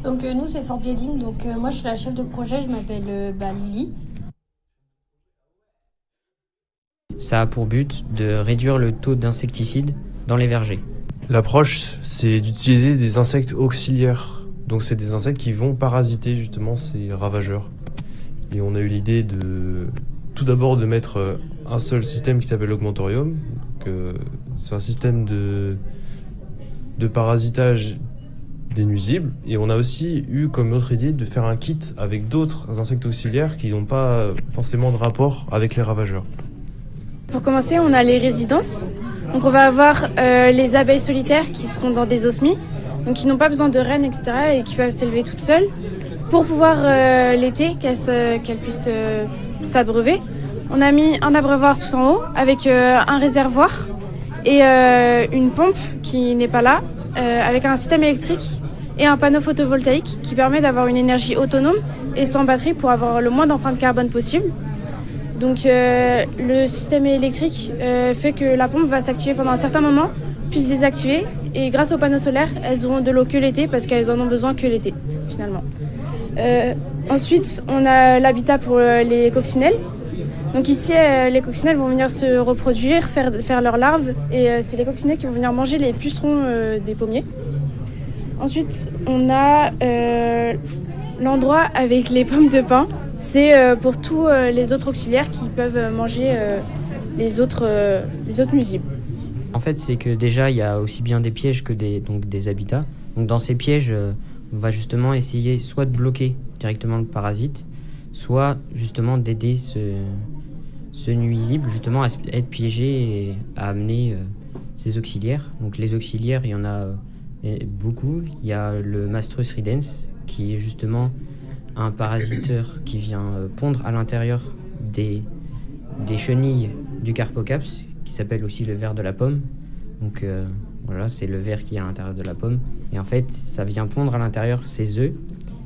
Donc nous c'est Fort Piéline, donc moi je suis la chef de projet, je m'appelle Lily. Ça a pour but de réduire le taux d'insecticides dans les vergers. L'approche, c'est d'utiliser des insectes auxiliaires. Donc c'est des insectes qui vont parasiter justement ces ravageurs. Et on a eu l'idée de tout d'abord de mettre un seul système qui s'appelle l'Augmentorium. C'est un système de parasitage des nuisibles. Et on a aussi eu comme autre idée de faire un kit avec d'autres insectes auxiliaires qui n'ont pas forcément de rapport avec les ravageurs. Pour commencer, on a les résidences. Donc on va avoir les abeilles solitaires qui seront dans des osmies, donc qui n'ont pas besoin de reine, etc. et qui peuvent s'élever toutes seules. Pour pouvoir l'été, qu'elles puissent s'abreuver, on a mis un abreuvoir tout en haut avec un réservoir et une pompe qui n'est pas là, avec un système électrique et un panneau photovoltaïque qui permet d'avoir une énergie autonome et sans batterie pour avoir le moins d'empreinte carbone possible. Donc le système électrique fait que la pompe va s'activer pendant un certain moment, puis se désactiver. Et grâce aux panneaux solaires, elles auront de l'eau que l'été parce qu'elles en ont besoin que l'été, finalement. Ensuite, on a l'habitat pour les coccinelles. Donc ici, les coccinelles vont venir se reproduire, faire leurs larves. Et c'est les coccinelles qui vont venir manger les pucerons des pommiers. Ensuite, on a l'endroit avec les pommes de pin. C'est pour tous les autres auxiliaires qui peuvent manger les autres nuisibles. En fait, c'est que déjà, il y a aussi bien des pièges que des habitats. Donc dans ces pièges, on va justement essayer soit de bloquer directement le parasite, soit justement d'aider ce nuisible justement à être piégé et à amener ses auxiliaires. Donc les auxiliaires, il y en a beaucoup. Il y a le Mastrus ridens qui est justement un parasiteur qui vient pondre à l'intérieur des chenilles du Carpocaps, qui s'appelle aussi le ver de la pomme. Donc voilà, c'est le ver qui est à l'intérieur de la pomme. Et en fait, ça vient pondre à l'intérieur ses œufs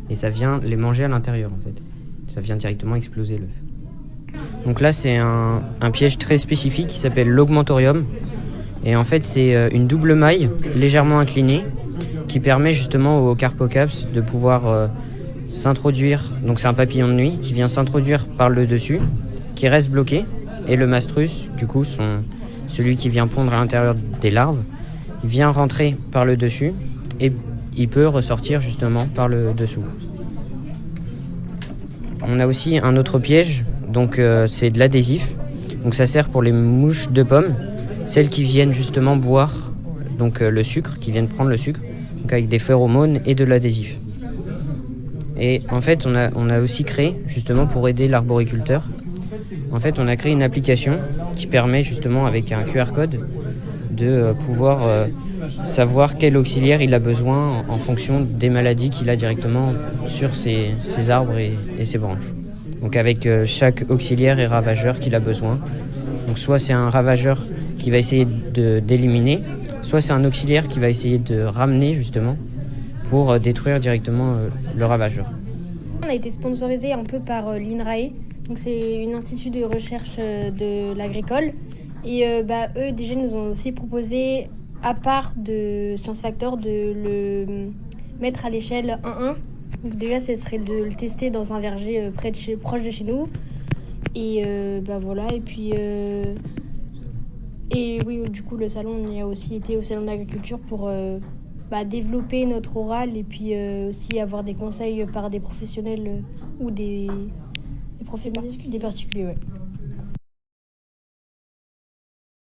et ça vient les manger à l'intérieur en fait. Ça vient directement exploser l'œuf. Donc là, c'est un piège très spécifique qui s'appelle l'Augmentorium. Et en fait, c'est une double maille légèrement inclinée qui permet justement au Carpocaps de pouvoir s'introduire. Donc c'est un papillon de nuit qui vient s'introduire par le dessus, qui reste bloqué. Et le Mastrus, du coup, celui qui vient pondre à l'intérieur des larves, il vient rentrer par le dessus et il peut ressortir justement par le dessous. On a aussi un autre piège, donc c'est de l'adhésif. Donc ça sert pour les mouches de pommes, celles qui viennent justement boire donc le sucre, qui viennent prendre le sucre, donc avec des phéromones et de l'adhésif. Et en fait, on a aussi créé, justement pour aider l'arboriculteur, en fait, on a créé une application qui permet justement avec un QR code de pouvoir savoir quel auxiliaire il a besoin en fonction des maladies qu'il a directement sur ses arbres et ses branches. Donc avec chaque auxiliaire et ravageur qu'il a besoin. Donc soit c'est un ravageur qui va essayer d'éliminer, soit c'est un auxiliaire qui va essayer de ramener justement pour détruire directement le ravageur. On a été sponsorisé un peu par l'INRAE, donc c'est une institut de recherche de l'agricole. Et eux déjà nous ont aussi proposé, à part de Science Factor, de le mettre à l'échelle 1-1. Donc déjà, ce serait de le tester dans un verger proche de chez nous. Et voilà, et puis... Et oui, du coup, le salon, on y a aussi été au salon de l'agriculture pour développer notre oral et puis aussi avoir des conseils par des professionnels ou des particuliers, ouais.